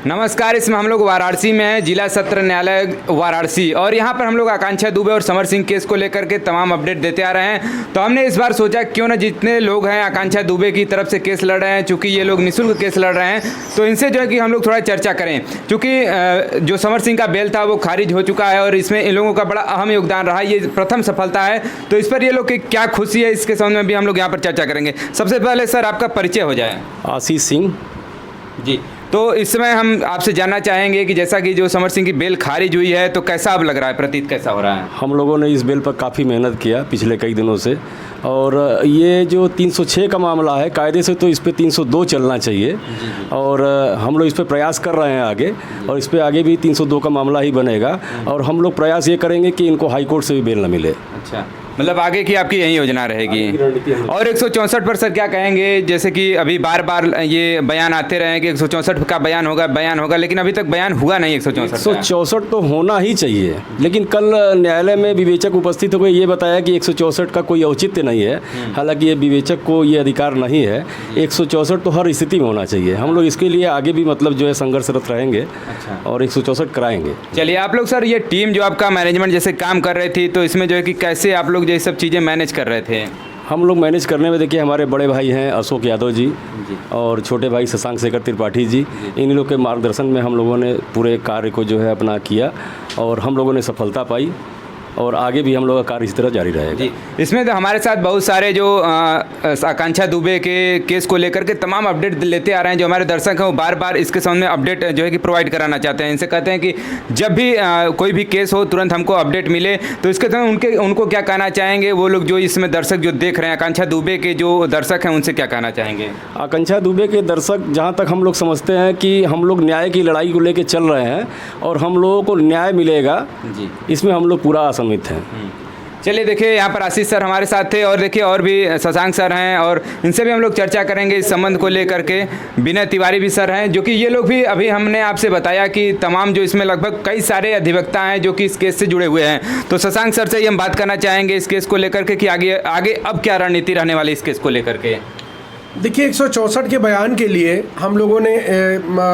नमस्कार। इसमें हम लोग वाराणसी में हैं, जिला सत्र न्यायालय वाराणसी, और यहाँ पर हम लोग आकांक्षा दुबे और समर सिंह केस को लेकर के तमाम अपडेट देते आ रहे हैं। तो हमने इस बार सोचा क्यों ना जितने लोग हैं आकांक्षा दुबे की तरफ से केस लड़ रहे हैं, चूँकि ये लोग निःशुल्क केस लड़ रहे हैं, तो इनसे जो है कि हम लोग थोड़ा चर्चा करें। चूँकि जो समर सिंह का बेल था वो खारिज हो चुका है और इसमें इन लोगों का बड़ा अहम योगदान रहा, ये प्रथम सफलता है। तो इस पर ये लोग की क्या खुशी है, इसके संबंध में भी हम लोग यहाँ पर चर्चा करेंगे। सबसे पहले सर आपका परिचय हो जाए। आशीष सिंह जी। तो इस समय हम आपसे जानना चाहेंगे कि जैसा कि जो समर सिंह की बेल खारिज हुई है, तो कैसा अब लग रहा है, प्रतीत कैसा हो रहा है? हम लोगों ने इस बेल पर काफ़ी मेहनत किया पिछले कई दिनों से, और ये जो 306 का मामला है, कायदे से तो इस पर 302 चलना चाहिए, और हम लोग इस पर प्रयास कर रहे हैं आगे, और इस पर आगे भी 302 का मामला ही बनेगा, और हम लोग प्रयास ये करेंगे कि इनको हाई कोर्ट से भी बेल न मिले। अच्छा, मतलब आगे की आपकी यही योजना रहेगी। और 164 पर सर क्या कहेंगे? जैसे कि अभी बार बार ये बयान आते रहे कि 164 का बयान होगा, लेकिन अभी तक बयान हुआ नहीं 164 तो होना ही चाहिए, लेकिन कल न्यायालय में विवेचक उपस्थित होकर ये बताया कि 164 का कोई औचित्य नहीं है। हालांकि ये विवेचक को ये अधिकार नहीं है। 164 तो हर स्थिति में होना चाहिए। हम लोग इसके लिए आगे भी मतलब जो है संघर्षरत रहेंगे। अच्छा। और 164 कराएंगे। चलिए, आप लोग सर ये टीम जो आपका मैनेजमेंट जैसे काम कर रही थी, तो इसमें जो है कि कैसे आप लोग ये सब चीज़ें मैनेज कर रहे थे? हम लोग मैनेज करने में देखिए, हमारे बड़े भाई हैं अशोक यादव जी और छोटे भाई शशांक शेखर त्रिपाठी जी, इन लोग के मार्गदर्शन में हम लोगों ने पूरे कार्य को जो है अपना किया, और हम लोगों ने सफलता पाई, और आगे भी हम लोग का कार्य इसी तरह जारी रहेगा। जी। इसमें तो हमारे साथ बहुत सारे जो आकांक्षा दुबे के केस को लेकर के तमाम अपडेट लेते आ रहे हैं। जो हमारे दर्शक हैं वो बार बार इसके संबंध में अपडेट जो है कि प्रोवाइड कराना चाहते हैं। इनसे कहते हैं कि जब भी कोई भी केस हो तुरंत हमको अपडेट मिले। तो इसके संबंध उनको क्या कहना चाहेंगे वो लोग जो इसमें दर्शक जो देख रहे हैं, आकांक्षा दुबे के जो दर्शक हैं, उनसे क्या कहना चाहेंगे? आकांक्षा दुबे के दर्शक, जहाँ तक हम लोग समझते हैं कि हम लोग न्याय की लड़ाई को लेकर चल रहे हैं, और हम लोगों को न्याय मिलेगा जी, इसमें हम लोग पूरा आशान्वित हैं। चलिए, देखिए यहाँ पर आशीष सर हमारे साथ थे, और देखिए और भी शशांक सर हैं, और इनसे भी हम लोग चर्चा करेंगे इस संबंध को लेकर के। विनय तिवारी भी सर हैं, जो कि ये लोग भी अभी हमने आपसे बताया कि तमाम जो इसमें लगभग कई सारे अधिवक्ता हैं जो कि इस केस से जुड़े हुए हैं। तो शशांक सर से ही हम बात करना चाहेंगे इस केस को लेकर के कि आगे अब क्या रणनीति रहने वाली इस केस को लेकर के। देखिए, 164 के बयान के लिए हम लोगों ने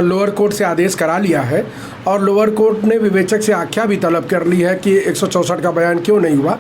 लोअर कोर्ट से आदेश करा लिया है, और लोअर कोर्ट ने विवेचक से आख्या भी तलब कर ली है कि 164 का बयान क्यों नहीं हुआ।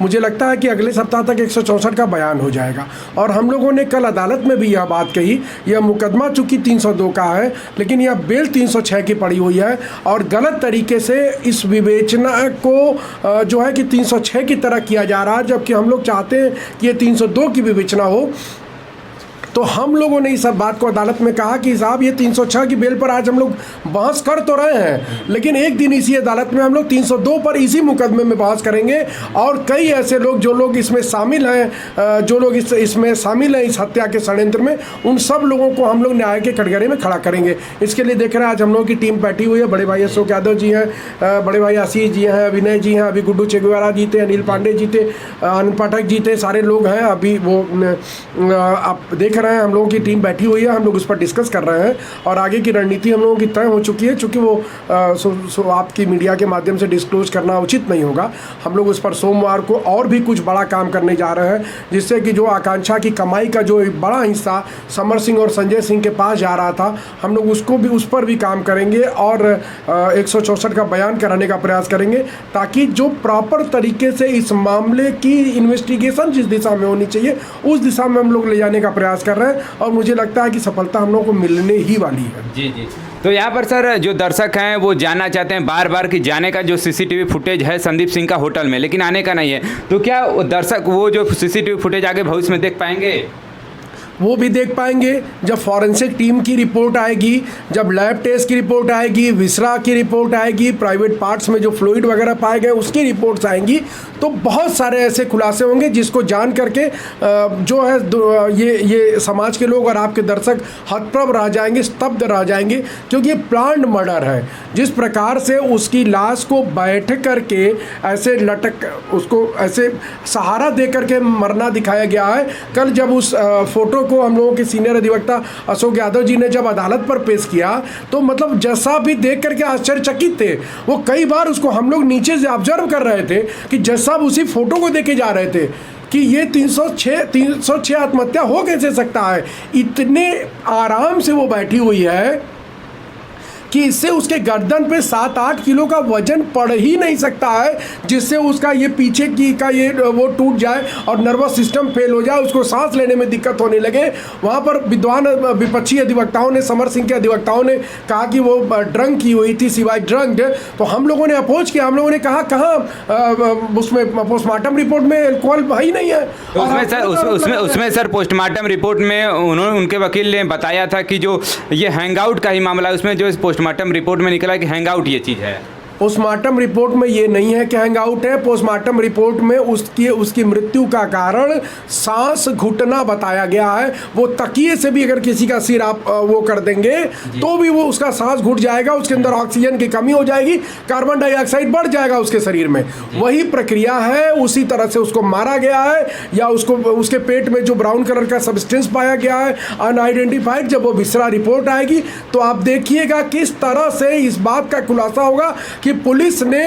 मुझे लगता है कि अगले सप्ताह तक 164 का बयान हो जाएगा। और हम लोगों ने कल अदालत में भी यह बात कही, यह मुकदमा चूँकि 302 का है, लेकिन यह बेल 306 की पड़ी हुई है, और गलत तरीके से इस विवेचना को जो है कि 306 की तरह किया जा रहा है, जबकि हम लोग चाहते हैं कि ये 302 की विवेचना हो। तो हम लोगों ने इस बात को अदालत में कहा कि साहब, ये 306 की बेल पर आज हम लोग बहस कर तो रहे हैं, लेकिन एक दिन इसी अदालत में हम लोग 302 पर इसी मुकदमे में बहस करेंगे, और कई ऐसे लोग जो लोग इसमें शामिल हैं, जो लोग इसमें शामिल हैं इस हत्या के षड्यंत्र में, उन सब लोगों को हम लोग न्याय के कटघरे में खड़ा करेंगे। इसके लिए देख रहे हैं आज हम लोगों की टीम बैठी हुई है। बड़े भाई अशोक यादव जी हैं, बड़े भाई आशीष जी हैं, विनय जी हैं, अभी गुड्डू चेगुवारा जी थे, अनिल पांडे जी थे, आनंद पाठक जी थे, सारे लोग हैं। अभी वो आप देख रहे हैं हम लोगों की टीम बैठी हुई है, हम लोग उस पर डिस्कस कर रहे हैं, और आगे की रणनीति हम लोगों की तय हो चुकी है। चूँकि वो आपकी मीडिया के माध्यम से डिस्क्लोज करना उचित नहीं होगा। हम लोग उस पर सोमवार को और भी कुछ बड़ा काम करने जा रहे हैं, जिससे कि जो आकांक्षा की कमाई का जो एक बड़ा हिस्सा समर सिंह और संजय सिंह के पास जा रहा था, हम लोग उस पर भी काम करेंगे, और 164 का बयान कराने का प्रयास करेंगे, ताकि जो प्रॉपर तरीके से इस मामले की इन्वेस्टिगेशन जिस दिशा में होनी चाहिए उस दिशा में हम लोग ले जाने का प्रयास कर रहे हैं, और मुझे लगता है कि सफलता हम लोगों को मिलने ही वाली है। जी जी। तो यहाँ पर सर जो दर्शक हैं वो जानना चाहते हैं बार बार कि जाने का जो सीसीटीवी फुटेज है संदीप सिंह का होटल में, लेकिन आने का नहीं है, तो क्या दर्शक वो जो सीसीटीवी फुटेज आगे भविष्य में देख पाएंगे? वो भी देख पाएंगे जब फॉरेंसिक टीम की रिपोर्ट आएगी, जब लैब टेस्ट की रिपोर्ट आएगी, विसरा की रिपोर्ट आएगी, प्राइवेट पार्ट्स में जो फ्लूइड वगैरह पाए गए उसकी रिपोर्ट्स आएंगी। तो बहुत सारे ऐसे खुलासे होंगे जिसको जान करके जो है ये समाज के लोग और आपके दर्शक हतप्रभ रह जाएंगे, स्तब्ध रह जाएंगे, क्योंकि ये प्लान्ड मर्डर है। जिस प्रकार से उसकी लाश को बैठ करके ऐसे उसको ऐसे सहारा दे करके मरना दिखाया गया है। कल जब उस फोटो को हम लोगों के सीनियर अधिवक्ता अशोक यादव जी ने जब अदालत पर पेश किया, तो मतलब जैसा भी देख करके आश्चर्यचकित थे। वो कई बार उसको हम लोग नीचे से ऑब्जर्व कर रहे थे कि जैसा उसी फोटो को देखे जा रहे थे कि ये 306 आत्महत्या हो कैसे सकता है। इतने आराम से वो बैठी हुई है कि इससे उसके गर्दन पे 7-8 किलो का वजन पड़ ही नहीं सकता है, जिससे उसका ये पीछे की का ये वो टूट जाए और नर्वस सिस्टम फेल हो जाए, उसको सांस लेने में दिक्कत होने लगे। वहाँ पर विद्वान विपक्षी अधिवक्ताओं ने, समर सिंह के अधिवक्ताओं ने कहा कि वो ड्रंक की हुई थी, सिवाय ड्रंक। तो हम लोगों ने अपोज किया, हम लोगों ने कहा कहाँ उसमें पोस्टमार्टम रिपोर्ट में अल्कोहल ही नहीं है। तो उसमें सर पोस्टमार्टम रिपोर्ट में उनके वकील ने बताया था कि जो ये हैंगआउट का ही मामला है, उसमें जो पोस्टमार्टम रिपोर्ट में निकला कि हैंगआउट ये चीज़ है। पोस्टमार्टम रिपोर्ट में ये नहीं है कि हैंगआउट है। पोस्टमार्टम रिपोर्ट में उसकी मृत्यु का कारण सांस घुटना बताया गया है। वो तकिए से भी अगर किसी का सिर आप वो कर देंगे तो भी वो उसका सांस घुट जाएगा, उसके अंदर ऑक्सीजन की कमी हो जाएगी, कार्बन डाइऑक्साइड बढ़ जाएगा उसके शरीर में। वही प्रक्रिया है, उसी तरह से उसको मारा गया है, या उसको उसके पेट में जो ब्राउन कलर का सब्सटेंस पाया गया है अनआइडेंटिफाइड, जब वो विसरा रिपोर्ट आएगी तो आप देखिएगा किस तरह से इस बात का खुलासा होगा कि पुलिस ने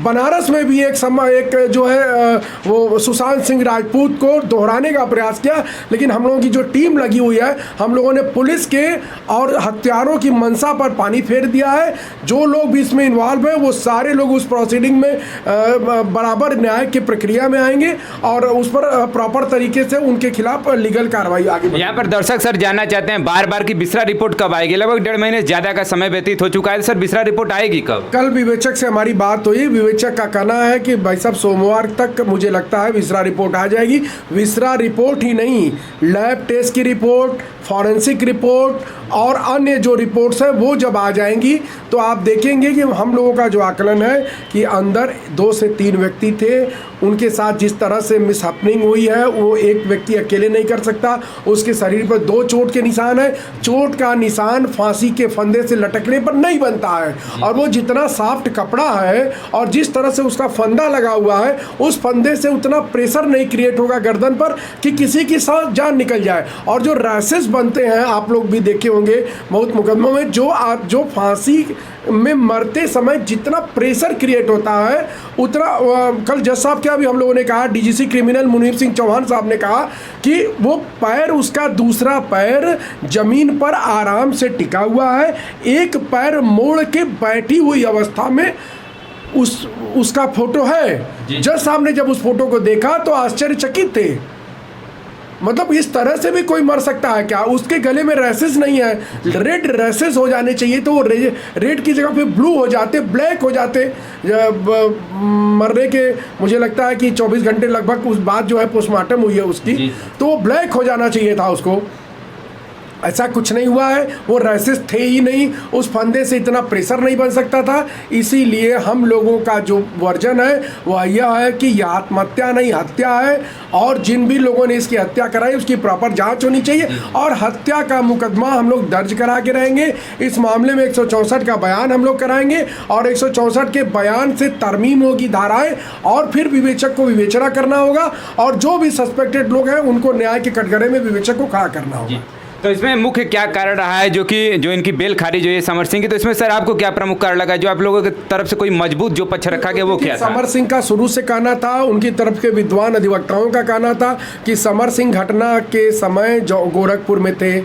बनारस में भी एक जो है वो सुशांत सिंह राजपूत को दोहराने का प्रयास किया, लेकिन हम लोगों की जो टीम लगी हुई है, हम लोगों ने पुलिस के और हत्यारों की मंशा पर पानी फेर दिया है। जो लोग भी इसमें इन्वॉल्व हैं वो सारे लोग उस प्रोसीडिंग में बराबर न्याय की प्रक्रिया में आएंगे और उस पर प्रॉपर तरीके से उनके खिलाफ लीगल कार्रवाई आगे। यहाँ पर दर्शक सर जानना चाहते हैं बार बार कि बिसरा रिपोर्ट कब आएगी? लगभग 1.5 महीने से ज़्यादा का समय व्यतीत हो चुका है। सर बिसरा रिपोर्ट आएगी कब? कल विवेचक से हमारी बात हुई, विवेचक का कहना है कि भाई साहब सोमवार तक मुझे लगता है विसरा रिपोर्ट आ जाएगी। विसरा रिपोर्ट ही नहीं, लैब टेस्ट की रिपोर्ट, फॉरेंसिक रिपोर्ट और अन्य जो रिपोर्ट्स है वो जब आ जाएंगी तो आप देखेंगे कि हम लोगों का जो आकलन है कि अंदर 2 से 3 व्यक्ति थे, उनके साथ जिस तरह से मिसहैपनिंग हुई है वो एक व्यक्ति अकेले नहीं कर सकता। उसके शरीर पर 2 चोट के निशान है। चोट का निशान फांसी के फंदे से लटकने पर नहीं बनता है, और वो जितना सॉफ्ट कपड़ा है और जिस तरह से उसका फंदा लगा हुआ है, उस फंदे से उतना प्रेशर नहीं क्रिएट होगा गर्दन पर कि किसी की सांस जान निकल जाए। और जो रैसेस बनते हैं, आप लोग भी देखे होंगे बहुत मुकदमों में, जो फांसी में मरते समय जितना प्रेशर क्रिएट होता है उतना कल जज साहब क्या भी हम लोगों ने कहा, डीजीसी क्रिमिनल मुनीर सिंह चौहान साहब ने कहा कि वो पैर, उसका दूसरा पैर जमीन पर आराम से टिका हुआ है, एक पैर मोड़ के बैठी हुई अवस्था में उसका फोटो है। जज साहब ने जब उस फोटो को देखा तो आश्चर्यचकित थे। मतलब इस तरह से भी कोई मर सकता है क्या? उसके गले में रैसेस नहीं है, रेड रैसेस हो जाने चाहिए, तो वो रेड की जगह पे ब्लू हो जाते, ब्लैक हो जाते। मरने के मुझे लगता है कि 24 घंटे लगभग उस बाद जो है पोस्टमार्टम हुई है उसकी, तो वो ब्लैक हो जाना चाहिए था उसको। ऐसा कुछ नहीं हुआ है, वो रैसेस थे ही नहीं, उस फंदे से इतना प्रेशर नहीं बन सकता था। इसीलिए हम लोगों का जो वर्जन है वह यह है कि यह आत्महत्या नहीं हत्या है, और जिन भी लोगों ने इसकी हत्या कराई उसकी प्रॉपर जांच होनी चाहिए, और हत्या का मुकदमा हम लोग दर्ज करा के रहेंगे। इस मामले में 164 का बयान हम लोग कराएंगे, और 164 के बयान से तरमीम होगी धाराएं, और फिर विवेचक को विवेचना करना होगा, और जो भी सस्पेक्टेड लोग हैं उनको न्याय के कटघरे में विवेचक को खड़ा करना होगा। तो इसमें मुख्य क्या कारण रहा है जो इनकी बेल खारिज हुई है समर सिंह की? तो इसमें सर आपको क्या प्रमुख कारण लगा? जो आप लोगों की तरफ से कोई मजबूत जो पक्ष रखा गया वो क्या था? समर सिंह का शुरू से कहना था, उनकी तरफ के विद्वान अधिवक्ताओं का कहना था कि समर सिंह घटना के समय जो गोरखपुर में थे,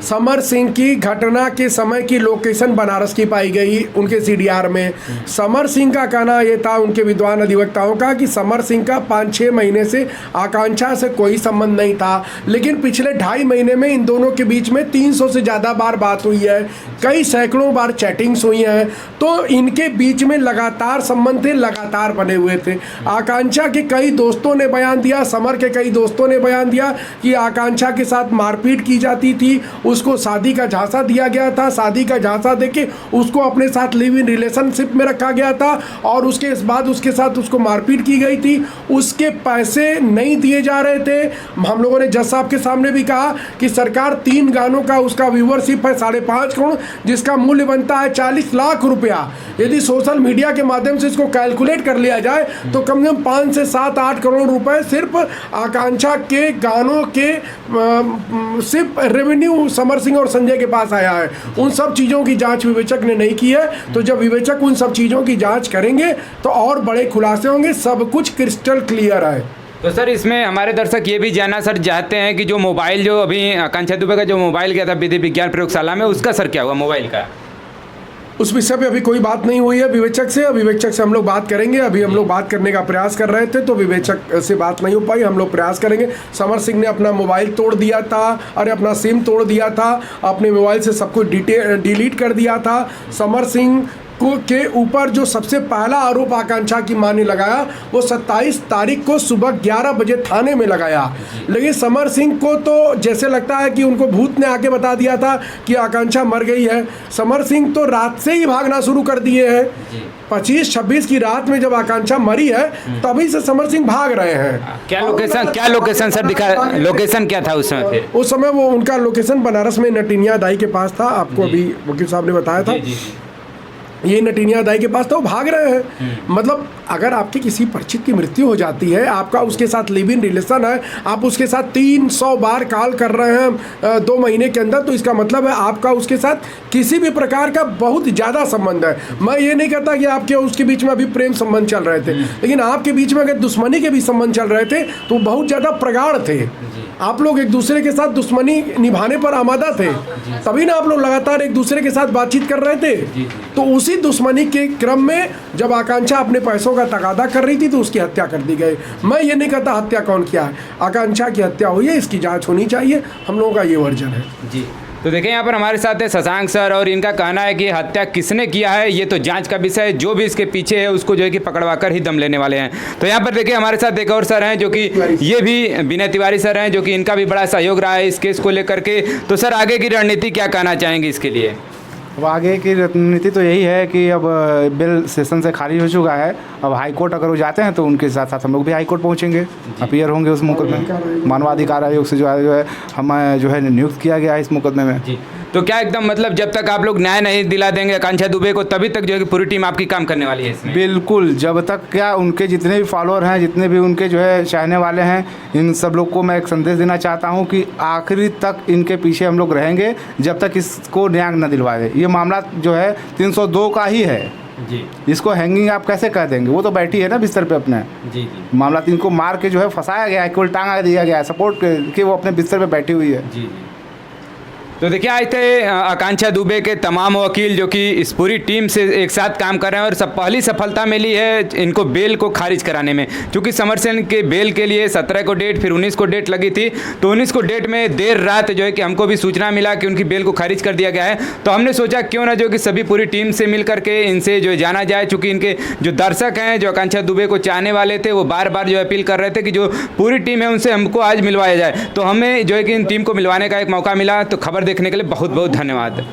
समर सिंह की घटना के समय की लोकेशन बनारस की पाई गई उनके सीडीआर में। समर सिंह का कहना ये था, उनके विद्वान अधिवक्ताओं का, कि समर सिंह का 5-6 महीने से आकांक्षा से कोई संबंध नहीं था, लेकिन पिछले 2.5 महीने में इन दोनों के बीच में 300 से ज़्यादा बार बात हुई है, कई सैकड़ों बार चैटिंग्स हुई हैं, तो इनके बीच में लगातार संबंध थे, लगातार बने हुए थे। आकांक्षा के कई दोस्तों ने बयान दिया, समर के कई दोस्तों ने बयान दिया कि आकांक्षा के साथ मारपीट की जाती थी, उसको शादी का झांसा दिया गया था, शादी का झांसा देके उसको अपने साथ लिव इन रिलेशनशिप में रखा गया था, और उसके बाद उसके साथ उसको मारपीट की गई थी, उसके पैसे नहीं दिए जा रहे थे। हम लोगों ने जज साहब के सामने भी कहा कि सरकार 3 गानों का उसका व्यूवरशिप है 5.5 करोड़, जिसका मूल्य बनता है 40 लाख रुपया। यदि सोशल मीडिया के माध्यम से इसको कैलकुलेट कर लिया जाए तो कम से कम 5 से 7-8 करोड़ रुपए सिर्फ आकांक्षा के गानों के सिर्फ रेवेन्यू समर सिंह और संजय के पास आया है। उन सब चीज़ों की जांच विवेचक ने नहीं की है, तो जब विवेचक उन सब चीज़ों की जांच करेंगे तो और बड़े खुलासे होंगे, सब कुछ क्रिस्टल क्लियर है। तो सर इसमें हमारे दर्शक ये भी जानना सर चाहते हैं कि जो मोबाइल जो अभी आकांक्षा दुबे का जो मोबाइल गया था विधि विज्ञान प्रयोगशाला में, उसका सर क्या हुआ मोबाइल का? उस विषय पे अभी कोई बात नहीं हुई है विवेचक से। विवेचक से हम लोग बात करेंगे। अभी हम लोग बात करने का प्रयास कर रहे थे तो विवेचक से बात नहीं हो पाई। हम लोग प्रयास करेंगे। समर सिंह ने अपना मोबाइल तोड़ दिया था, अरे अपना सिम तोड़ दिया था, अपने मोबाइल से सब कुछ डिलीट कर दिया था। समर सिंह के ऊपर जो सबसे पहला आरोप आकांक्षा की मां ने लगाया वो 27 तारीख को सुबह 11 बजे थाने में लगाया। लेकिन समर सिंह को तो जैसे लगता है कि उनको भूत ने आके बता दिया था कि आकांक्षा मर गई है। समर सिंह तो रात से ही भागना शुरू कर दिए हैं। 25-26 की रात में जब आकांक्षा मरी है तभी से समर सिंह भाग रहे हैं। क्या लोकेशन सर दिखा, लोकेशन क्या था उस समय? फिर उस समय वो उनका लोकेशन बनारस में नटिनिया दाई के पास था। आपको अभी वकील साहब ने बताया था ये नटिनिया दाई के पास तो भाग रहे हैं। मतलब अगर आपकी किसी परिचित की मृत्यु हो जाती है, आपका उसके साथ लिव इन रिलेशन है, आप उसके साथ 300 बार कॉल कर रहे हैं 2 महीने के अंदर, तो इसका मतलब है आपका उसके साथ किसी भी प्रकार का बहुत ज़्यादा संबंध है। मैं ये नहीं कहता कि आपके उसके बीच में अभी प्रेम संबंध चल रहे थे, लेकिन आपके बीच में अगर दुश्मनी के भी संबंध चल रहे थे तो बहुत ज़्यादा प्रगाढ़ थे। आप लोग एक दूसरे के साथ दुश्मनी निभाने पर आमादा थे, तभी ना आप लोग लगातार एक दूसरे के साथ बातचीत कर रहे थे। तो उसी दुश्मनी के क्रम में जब आकांक्षा अपने पैसों का तगादा कर रही थी तो उसकी हत्या कर दी गई। मैं ये नहीं कहता हत्या कौन किया है, आकांक्षा की हत्या हुई है, इसकी जांच होनी चाहिए। हम लोगों का ये वर्जन है जी। तो देखें यहाँ पर हमारे साथ है शशांक सर और इनका कहना है कि हत्या किसने किया है ये तो जांच का विषय है, जो भी इसके पीछे है उसको जो है कि पकड़वा कर ही दम लेने वाले हैं। तो यहाँ पर देखिए हमारे साथ एक और सर हैं जो कि ये भी विनय तिवारी सर हैं, जो कि इनका भी बड़ा सहयोग रहा है इस केस को लेकर के। तो सर आगे की रणनीति क्या कहना चाहेंगे इसके लिए? अब आगे की रणनीति तो यही है कि अब बिल सेशन से खारिज हो चुका है। अब हाई कोर्ट अगर वो जाते हैं तो उनके साथ साथ हम लोग भी हाई कोर्ट पहुँचेंगे, अपीयर होंगे उस मुकदमे में। मानवाधिकार आयोग से जो है हमें जो है नियुक्त किया गया है इस मुकदमे में। तो क्या एकदम मतलब जब तक आप लोग न्याय नहीं दिला देंगे आकांक्षा दुबे को तभी तक जो है कि पूरी टीम आपकी काम करने वाली है इसमें? बिल्कुल, जब तक क्या उनके जितने भी फॉलोअर हैं, जितने भी उनके जो है चाहने वाले हैं, इन सब लोग को मैं एक संदेश देना चाहता हूं कि आखिरी तक इनके पीछे हम लोग रहेंगे जब तक इसको न्याय न दिलवा दे। ये मामला जो है 302 का ही है जी। इसको हैंगिंग आप कैसे कह देंगे? वो तो बैठी है ना बिस्तर पे अपने। जी। मामला 3 को मार के जो है फंसाया गया है, केवल टांगा दिया गया है सपोर्ट कि वो अपने बिस्तर पे बैठी हुई है। जी। तो देखिए आज थे आकांक्षा दुबे के तमाम वकील जो कि इस पूरी टीम से एक साथ काम कर रहे हैं और सब पहली सफलता मिली है इनको बेल को खारिज कराने में। क्योंकि समर सिंह के बेल के लिए 17 को डेट फिर 19 को डेट लगी थी, तो 19 को डेट में देर रात जो है कि हमको भी सूचना मिला कि उनकी बेल को खारिज कर दिया गया है। तो हमने सोचा क्यों ना जो कि सभी पूरी टीम से मिल करके इनसे जो जाना जाए। चूँकि इनके जो दर्शक हैं जो आकांक्षा दुबे को चाहने वाले थे वो बार बार जो अपील कर रहे थे कि जो पूरी टीम है उनसे हमको आज मिलवाया जाए। तो हमें जो है कि इन टीम को मिलवाने का एक मौका मिला। तो खबर देखने के लिए बहुत बहुत धन्यवाद।